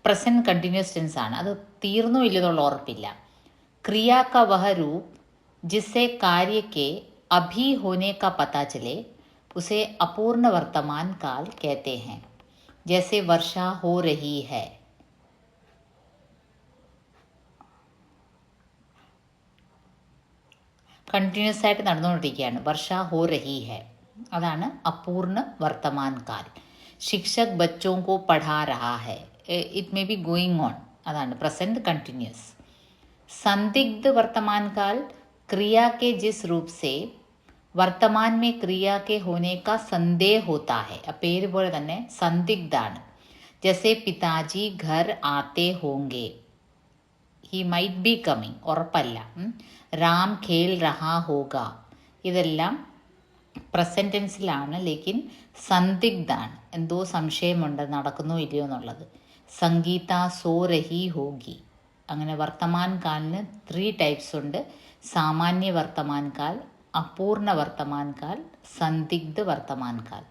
പ്രസൻറ്റ് കണ്ടിന്യൂസ് ടെൻസ് ആണ്. അത് തീർന്നോ ഇല്ലെന്നുള്ള ഉറപ്പില്ല. ക്രിയ का वह रूप जिससे कार्य के अभी होने का पता चले उसे अपूर्ण वर्तमान काल कहते हैं. जैसे वर्षा हो रही है. കണ്ടിന്യൂസ് ആയിട്ട് നടന്നുകൊണ്ടിരിക്കുകയാണ്. വർഷ ഹോ രഹി ഹെ, അതാണ് അപൂർണ വർത്തമാൻ കാൽ. ശിക്ഷക് ബച്ചോं को പഠാ रहा है, it may be going on, അതാണ് പ്രസൻറ്റ് കണ്ടിന്യൂസ്. संदिग्ध वर्तमान काल क्रिया के जिस रूप से वर्तमान में क्रिया के होने का संदेह होता है. പേര് പോലെ തന്നെ സന്ദിഗ്ധാണ്. जैसे पिताजी घर आते होंगे, he might be coming, ഉറപ്പല്ല. Ram खेल रहा होगा, ഇതെല്ലാം പ്രസൻറ്റ് ടെൻസിലാണ്, ലേക്കിൻ സന്ദിഗ്ധാണ്, എന്തോ സംശയമുണ്ട് നടക്കുന്നോ ഇല്ലയോ എന്നുള്ളത്. സംഗീത സോ രഹി ഹോഗി. അങ്ങനെ വർത്തമാൻ കാലിന് 3 ടൈപ്സ് ഉണ്ട്. സാമാന്യ വർത്തമാൻ കാൽ, അപൂർണ വർത്തമാൻ കാൽ, സന്ദിഗ്ധ വർത്തമാൻ കാൽ.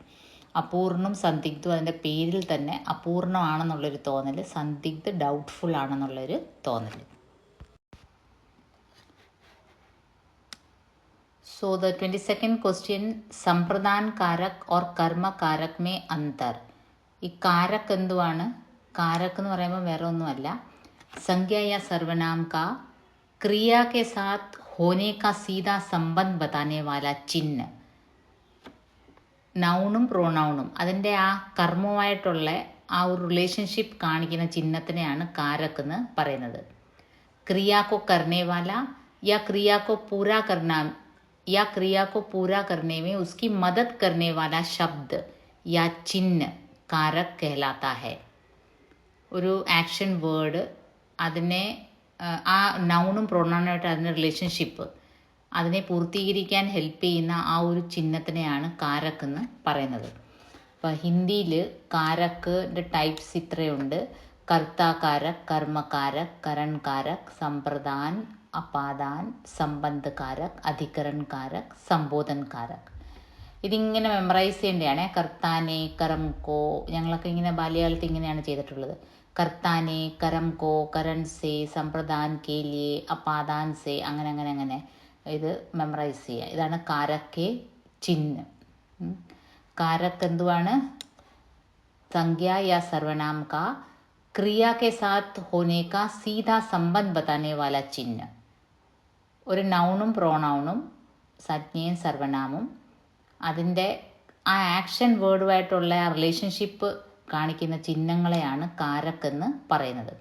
അപൂർണം സന്ദിഗ്ധം അതിൻ്റെ പേരിൽ തന്നെ അപൂർണമാണെന്നുള്ളൊരു തോന്നൽ, സന്ദിഗ്ധ ഡൗട്ട്ഫുൾ ആണെന്നുള്ളൊരു തോന്നൽ. സോ ദ 22nd ക്വസ്റ്റ്യൻ, സമ്പ്രദാൻ കാരക് ഓർ കർമ്മ കാരക് മേ അന്തർ. ഈ കാരക് എന്തുവാണ്? കാരക് എന്ന് പറയുമ്പോൾ വേറെ ഒന്നുമല്ല, संज्ञा या सर्वनाम का क्रिया के साथ होने का सीधा संबंध बताने वाला चिन्ह. നൗണും പ്രോനൗണും അതിൻ്റെ ആ കർമ്മമായിട്ടുള്ള ആ ഒരു റിലേഷൻഷിപ്പ് കാണിക്കുന്ന ചിഹ്നത്തിനെയാണ് കാരക് എന്ന് പറയുന്നത്. क्रिया को करने वाला या क्रिया को पूरा करना या क्रिया को पूरा करने में उसकी मदद करने वाला शब्द या चिन्ह कारक कहलाता है. ഒരു ആക്ഷൻ വേർഡ്, അതിനെ ആ നൗണും പ്രൊനൗണുമായിട്ട് അതിൻ്റെ റിലേഷൻഷിപ്പ്, അതിനെ പൂർത്തീകരിക്കാൻ ഹെൽപ്പ് ചെയ്യുന്ന ആ ഒരു ചിഹ്നത്തിനെയാണ് കാരക് എന്ന് പറയുന്നത്. അപ്പോൾ ഹിന്ദിയിൽ കാരക്കിൻ്റെ ടൈപ്സ് ഇത്രയുണ്ട്. കർത്താകാരക്, കർമ്മകാരക്, കരൺകാരക്, സമ്പ്രദാൻ, അപാദാൻ, സംബന്ധകാരക്, അധികരൺകാരക്, സംബോധൻകാരക്. ഇതിങ്ങനെ മെമ്മറൈസ് ചെയ്യേണ്ടതാണ്. കർത്താനെ, കരം കോ, ഞങ്ങളൊക്കെ ഇങ്ങനെ ബാല്യകാലത്ത് ഇങ്ങനെയാണ് ചെയ്തിട്ടുള്ളത്. കർത്താനെ, കരം കോ, കരൺ സേ, സമ്പ്രദാൻ കെ ലിയെ, അപാദാൻ സേ, അങ്ങനെ അങ്ങനെ അങ്ങനെ ഇത് മെമ്മറൈസ് ചെയ്യുക. ഇതാണ് കാരക്കെ ചിഹ്നം. കാരക് എന്തുവാണ്? സംജ്ഞ യാ സർവനാം കാ ക്രിയ കെ സാത്ത് ഹോനെ കാ സീധാ സംബന്ധ് ബതാനെ വാല ചിഹ്ന. ഒരു നൗണും പ്രോനൗണും സംജ്ഞയും സർവനാമും അതിൻ്റെ ആ ആക്ഷൻ വേർഡുമായിട്ടുള്ള ആ റിലേഷൻഷിപ്പ് കാണിക്കുന്ന ചിഹ്നങ്ങളെയാണ് കാരക് എന്ന് പറയുന്നത്.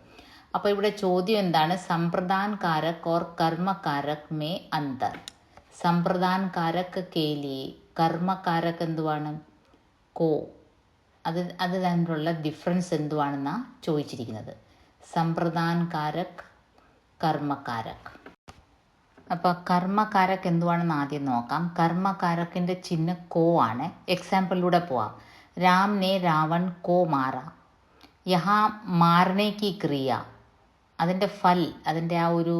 അപ്പോൾ ഇവിടെ ചോദ്യം എന്താണ്? സമ്പ്രദാൻ കാരക് ഓർ കർമ്മ കാരക് മേ അന്തർ. സമ്പ്രദാൻ കാരക് കേലി, കർമ്മ കാരക് എന്തുവാണ്? കോ. അത് തമ്മിലുള്ള ഡിഫറൻസ് എന്തുവാണെന്നാണ് ചോദിച്ചിരിക്കുന്നത്. സമ്പ്രദാൻ കാരക്, കർമ്മകാരക്. അപ്പോൾ കർമ്മകാരക് എന്തുവാണെന്ന് ആദ്യം നോക്കാം. കർമ്മകാരക്കിൻ്റെ ചിഹ്നം കോ ആണ്. എക്സാമ്പിളിലൂടെ പോവാം. രാം ने രാവൺ को मारा. യഹാ മാർനെ കി ക്രിയ, അതിൻ്റെ ഫൽ, അതിൻ്റെ ആ ഒരു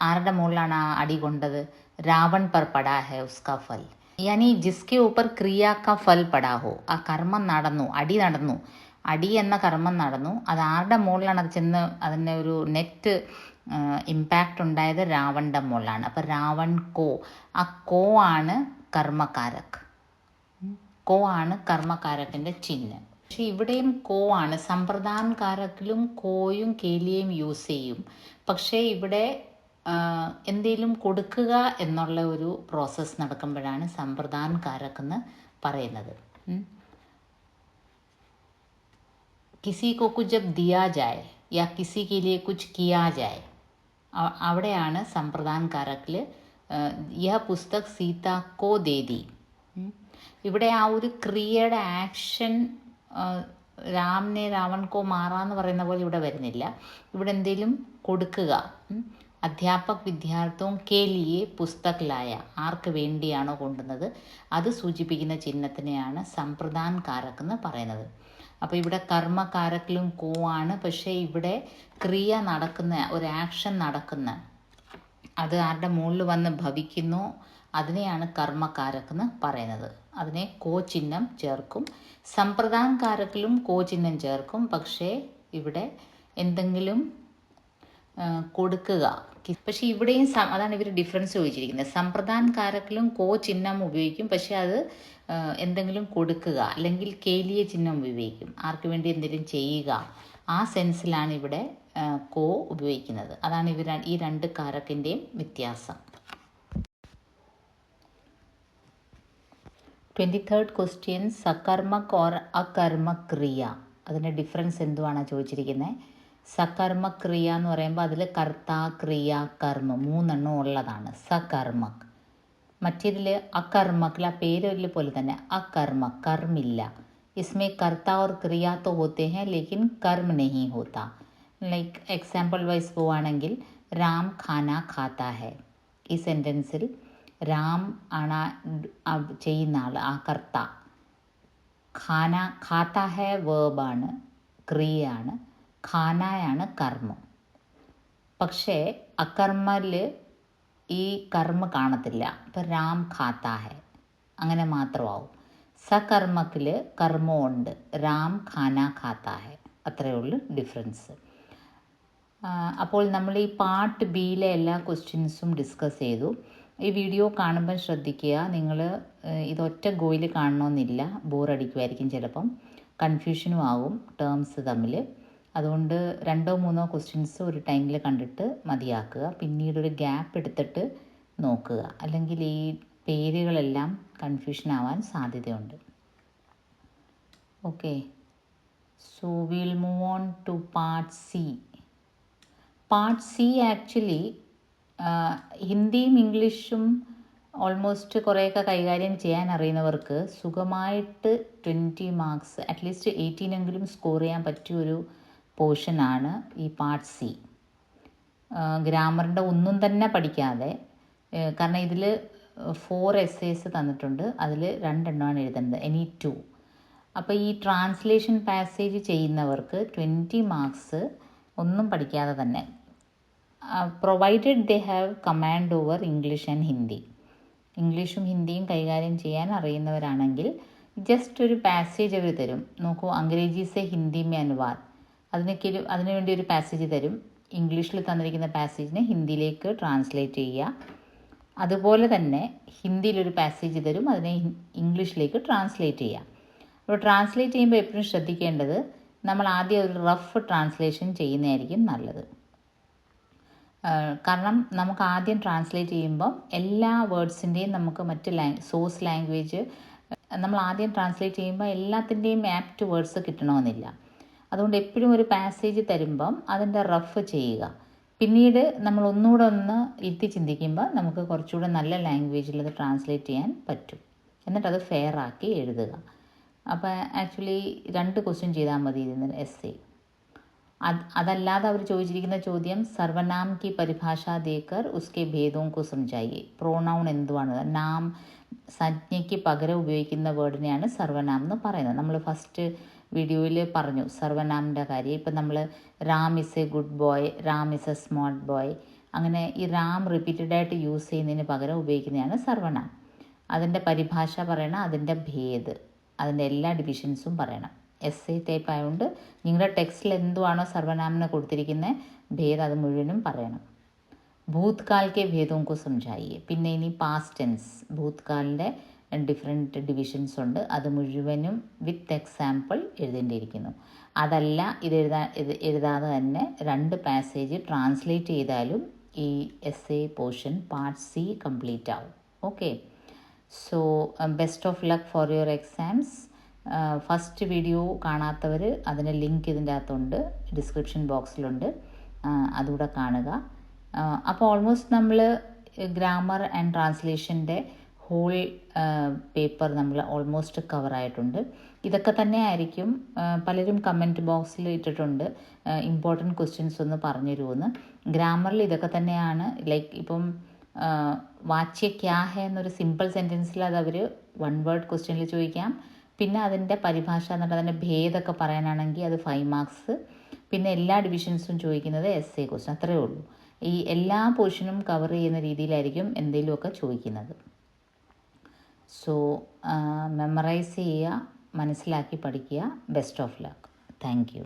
ആരുടെ മുകളിലാണ് ആ അടി കൊണ്ടത്? രാവൺ പർ പടാ ഹെ ഉസ്കാ ഫൽ. यानी जिसके ऊपर ക്രിയ का फल पड़ा हो, ആ കർമ്മം നടന്നു, അടി എന്ന കർമ്മം നടന്നു, അത് ആരുടെ മുകളിലാണ് അത് ചെന്ന് അതിൻ്റെ ഒരു നെറ്റ് ഇമ്പാക്റ്റ് ഉണ്ടായത്? രാവണൻ്റെ മുകളിലാണ്. അപ്പോൾ രാവൺ കോ, ആ കോ ആണ് കർമ്മകാരക്, കോ ആണ് കർമ്മകാരക്കിൻ്റെ ചിഹ്നം. പക്ഷെ ഇവിടെയും കോ ആണ്. സമ്പ്രദാൻ കാരക്കിലും കോയും കേലിയും യൂസ് ചെയ്യും. പക്ഷേ ഇവിടെ എന്തെങ്കിലും കൊടുക്കുക എന്നുള്ള ഒരു പ്രോസസ്സ് നടക്കുമ്പോഴാണ് സമ്പ്രദാൻ കാരക് എന്ന് പറയുന്നത്. किसी को कुछ जब दिया जाए या किसी के लिए कुछ किया जाए, അവിടെയാണ് സമ്പ്രദാൻ കാരക്കിൽ യഹ പുസ്തക് സീത കോ ദേ ദി. ഇവിടെ ആ ഒരു ക്രിയയുടെ ആക്ഷൻ രാമനെ രാവൺ കോ മാറാന്ന് പറയുന്ന പോലെ ഇവിടെ വരുന്നില്ല. ഇവിടെ എന്തെങ്കിലും കൊടുക്കുക. അധ്യാപക് വിദ്യാർത്ഥിയും കേലിയെ പുസ്തകലായ, ആർക്ക് വേണ്ടിയാണോ കൊണ്ടുവന്നത് അത് സൂചിപ്പിക്കുന്ന ചിഹ്നത്തിനെയാണ് സമ്പ്രദാൻ കാരക് എന്ന് പറയുന്നത്. അപ്പോൾ ഇവിടെ കർമ്മകാരക്കിലും കോ ആണ്. പക്ഷേ ഇവിടെ ക്രിയ നടക്കുന്ന, ഒരു ആക്ഷൻ നടക്കുന്ന, അത് ആരുടെ മുകളിൽ വന്ന് ഭവിക്കുന്നു അതിനെയാണ് കർമ്മകാരക് എന്ന് പറയുന്നത്. അതിനെ കോ ചിഹ്നം ചേർക്കും. സമ്പ്രദാൻ കാരക്കിലും കോ ചിഹ്നം ചേർക്കും. പക്ഷേ ഇവിടെ എന്തെങ്കിലും കൊടുക്കുക. പക്ഷേ ഇവിടെയും അതാണ് ഇവർ ഡിഫറൻസ് ചോദിച്ചിരിക്കുന്നത്. സമ്പ്രദാൻ കാരക്കിലും കോ ചിഹ്നം ഉപയോഗിക്കും, പക്ഷേ അത് എന്തെങ്കിലും കൊടുക്കുക അല്ലെങ്കിൽ കേലിയ ചിഹ്നം ഉപയോഗിക്കും, ആർക്ക് വേണ്ടി എന്തെങ്കിലും ചെയ്യുക. ആ സെൻസിലാണ് ഇവിടെ കോ ഉപയോഗിക്കുന്നത്. അതാണ് ഈ രണ്ട് കാരക്കിൻ്റെയും വ്യത്യാസം. 23rd ക്വസ്റ്റ്യൻ, സകർമ്മക് ഓർ അകർമ്മക് ക്രിയ, അതിൻ്റെ ഡിഫറൻസ് എന്തുവാണ് ചോദിച്ചിരിക്കുന്നത്. സകർമ്മക് ക്രിയ എന്ന് പറയുമ്പോൾ അതിൽ കർത്ത, ക്രിയ, കർമ്മ മൂന്നെണ്ണം ഉള്ളതാണ് സകർമ്മക്. മറ്റേതിൽ അകർമ്മക്കിൽ, ആ പേരിൽ പോലെ തന്നെ അകർമ്മക്, കർമ്മില്ല. इसमें कर्ता और क्रिया तो होते हैं लेकिन कर्म नहीं होता. ലൈക്ക് എക്സാമ്പിൾ വൈസ് പോവുകയാണെങ്കിൽ രാം ഖാന ഖാത്ത ഹെ, ഈ സെൻറ്റൻസിൽ രാം ആണ് ചെയ്യുന്ന ആൾ, ആ കർത്ത. ഖാന ഖാത്ത ഹെ വേർബാണ്, ക്രിയയാണ്. ഖാനയാണ് കർമ്മം. പക്ഷേ അകർമ്മയിൽ ഈ കർമ്മ കാണത്തില്ല. ഇപ്പം രാം ഖാത്ത ഹെ അങ്ങനെ മാത്രമാവും. സകർമ്മക്കിൽ കർമ്മമുണ്ട്, രാം ഖാന ഖാത്ത ഹെ, അത്രയേ ഉള്ളൂ ഡിഫറൻസ്. അപ്പോൾ നമ്മൾ ഈ പാർട്ട് ബിയിലെ എല്ലാ ക്വസ്റ്റ്യൻസും ഡിസ്കസ് ചെയ്തു. ഈ വീഡിയോ കാണുമ്പോൾ ശ്രദ്ധിക്കുക, നിങ്ങൾ ഇതൊറ്റ ഗോയിൽ കാണണമെന്നില്ല, ബോറടിക്കുമായിരിക്കും, ചിലപ്പം കൺഫ്യൂഷനും ആകും ടേംസ് തമ്മിൽ. അതുകൊണ്ട് 2-3 ക്വസ്റ്റ്യൻസ് ഒരു ടൈമിൽ കണ്ടിട്ട് മതിയാക്കുക. പിന്നീട് ഒരു ഗ്യാപ്പ് എടുത്തിട്ട് നോക്കുക, അല്ലെങ്കിൽ ഈ പേരുകളെല്ലാം കൺഫ്യൂഷൻ ആവാൻ സാധ്യതയുണ്ട്. Okay, so will move on to part C. Part C actually ഹിന്ദിയും ഇംഗ്ലീഷും ഓൾമോസ്റ്റ് കുറേയൊക്കെ കൈകാര്യം ചെയ്യാൻ അറിയുന്നവർക്ക് സുഖമായിട്ട് 20 മാർക്സ്, അറ്റ്ലീസ്റ്റ് 18 സ്കോർ ചെയ്യാൻ പറ്റിയൊരു പോർഷനാണ് ഈ പാർട്ട് സി. ഗ്രാമറിൻ്റെ ഒന്നും തന്നെ പഠിക്കാതെ, കാരണം ഇതിൽ 4 essays തന്നിട്ടുണ്ട്, അതിൽ 2 എണ്ണമാണ് എഴുതേണ്ടത്, ഇനി 2. അപ്പോൾ ഈ ട്രാൻസ്ലേഷൻ പാസേജ് ചെയ്യുന്നവർക്ക് 20 മാർക്സ് ഒന്നും പഠിക്കാതെ തന്നെ, provided they have command over English and Hindi. ഇംഗ്ലീഷും ഹിന്ദിയും കൈകാര്യം ചെയ്യാൻ അറിയുന്നവരാണെങ്കിൽ ജസ്റ്റ് ഒരു പാസേജ് അവർ തരും. നോക്കൂ, അംഗ്രേജി സെ ഹിന്ദി മേ അനുവാദ്, അതിനുവേണ്ടി ഒരു പാസേജ് തരും. ഇംഗ്ലീഷിൽ തന്നിരിക്കുന്ന പാസേജിനെ ഹിന്ദിയിലേക്ക് ട്രാൻസ്ലേറ്റ് ചെയ്യുക. അതുപോലെ തന്നെ ഹിന്ദിയിലൊരു പാസേജ് തരും, അതിനെ ഇംഗ്ലീഷിലേക്ക് ട്രാൻസ്ലേറ്റ് ചെയ്യുക. അപ്പോൾ ട്രാൻസ്ലേറ്റ് ചെയ്യുമ്പോൾ എപ്പോഴും ശ്രദ്ധിക്കേണ്ടത്, നമ്മൾ ആദ്യം ഒരു റഫ് ട്രാൻസ്ലേഷൻ ചെയ്യുന്നതായിരിക്കും നല്ലത്. കാരണം നമുക്ക് ആദ്യം ട്രാൻസ്ലേറ്റ് ചെയ്യുമ്പം എല്ലാ വേർഡ്സിൻ്റെയും നമുക്ക് മറ്റ് സോഴ്സ് ലാംഗ്വേജ് നമ്മൾ ആദ്യം ട്രാൻസ്ലേറ്റ് ചെയ്യുമ്പോൾ എല്ലാത്തിൻ്റെയും ആപ്റ്റ് വേർഡ്സ് കിട്ടണമെന്നില്ല. അതുകൊണ്ട് എപ്പോഴും ഒരു പാസേജ് തരുമ്പം അതിൻ്റെ റഫ് ചെയ്യുക. പിന്നീട് നമ്മൾ ഒന്നുകൂടെ ഒന്ന് ഇരുത്തി ചിന്തിക്കുമ്പോൾ നമുക്ക് കുറച്ചുകൂടെ നല്ല ലാംഗ്വേജിൽ അത് ട്രാൻസ്ലേറ്റ് ചെയ്യാൻ പറ്റും. എന്നിട്ടത് ഫെയർ ആക്കി എഴുതുക. അപ്പോൾ ആക്ച്വലി 2 ക്വസ്റ്റ്യൻ ചെയ്താൽ മതി ഇതിന് എസ്സേ. അതല്ലാതെ അവർ ചോദിച്ചിരിക്കുന്ന ചോദ്യം, സർവനാം കി പരിഭാഷ ദേക്കർ ഉസ്കെ ഭേദവും കോ സംജായിയെ. പ്രോണൗൺ എന്തുവാണ്? നാം സംജ്ഞയ്ക്ക് പകരം ഉപയോഗിക്കുന്ന വേർഡിനെയാണ് സർവനാം എന്ന് പറയുന്നത്. നമ്മൾ ഫസ്റ്റ് വീഡിയോയിൽ പറഞ്ഞു സർവനാമിൻ്റെ കാര്യം. ഇപ്പം നമ്മൾ Ram is A good boy, Ram is A smart boy, അങ്ങനെ ഈ രാം റിപ്പീറ്റഡായിട്ട് യൂസ് ചെയ്യുന്നതിന് പകരം ഉപയോഗിക്കുന്നതാണ് സർവനാം. അതിൻ്റെ പരിഭാഷ പറയണം, അതിൻ്റെ ഭേദ്, അതിൻ്റെ എല്ലാ ഡിവിഷൻസും പറയണം. എസ് ടൈപ്പ് ആയതുകൊണ്ട് നിങ്ങളുടെ ടെക്സ്റ്റിൽ എന്തുവാണോ സർവനാമന കൊടുത്തിരിക്കുന്നത് ഭേദം അത് മുഴുവനും പറയണം. ഭൂത്കാൽ കെ ഭേദവും കോ സംജായിയെ. പിന്നെ ഇനി പാസ്റ്റ് ടെൻസ്, ഭൂത്കാലിൻ്റെ ഡിഫറെൻറ്റ് ഡിവിഷൻസ് ഉണ്ട്, അത് മുഴുവനും വിത്ത് എക്സാമ്പിൾ എഴുതേണ്ടിയിരിക്കുന്നു. അതല്ല ഇത് എഴുതാതെ തന്നെ 2 പാസേജ് ട്രാൻസ്ലേറ്റ് ചെയ്താലും ഈ S portion part C complete ആവും. Okay, so best of luck for your exams. First video കാണാത്തവർ അതിൻ്റെ ലിങ്ക് ഇതിൻ്റെ അകത്തുണ്ട്, ഡിസ്ക്രിപ്ഷൻ ബോക്സിലുണ്ട്, അതുകൂടെ കാണുക. അപ്പോൾ ഓൾമോസ്റ്റ് നമ്മൾ ഗ്രാമർ ആൻഡ് ട്രാൻസ്ലേഷൻ്റെ ഹോൾ പേപ്പർ നമ്മൾ ഓൾമോസ്റ്റ് കവറായിട്ടുണ്ട്. ഇതൊക്കെ തന്നെ ആയിരിക്കും. പലരും കമൻറ്റ് ബോക്സിൽ ഇട്ടിട്ടുണ്ട് ഇമ്പോർട്ടൻറ്റ് ക്വസ്റ്റ്യൻസ് ഒന്ന് പറഞ്ഞു തരുമെന്ന്. ഗ്രാമറിൽ ഇതൊക്കെ തന്നെയാണ്. ലൈക്ക് ഇപ്പം വാച്യ ക്യാ ഹെ എന്നൊരു സിമ്പിൾ സെൻറ്റൻസിൽ അത് അവർ 1 വേർഡ് ക്വസ്റ്റ്യനിൽ ചോദിക്കാം. പിന്നെ അതിൻ്റെ പരിഭാഷ എന്നിട്ട് അതിൻ്റെ ഭേദമൊക്കെ പറയാനാണെങ്കിൽ അത് 5 മാർക്സ്. പിന്നെ എല്ലാ ഡിവിഷൻസും ചോദിക്കുന്നത് എസ് ക്വസ്റ്റ്യൻ, അത്രയേ ഉള്ളൂ. ഈ എല്ലാ പോർഷനും കവർ ചെയ്യുന്ന രീതിയിലായിരിക്കും എന്തെങ്കിലുമൊക്കെ ചോദിക്കുന്നത്. സോ മെമ്മറൈസ് ചെയ്യുക, മനസ്സിലാക്കി പഠിക്കുക. Best of luck. Thank you.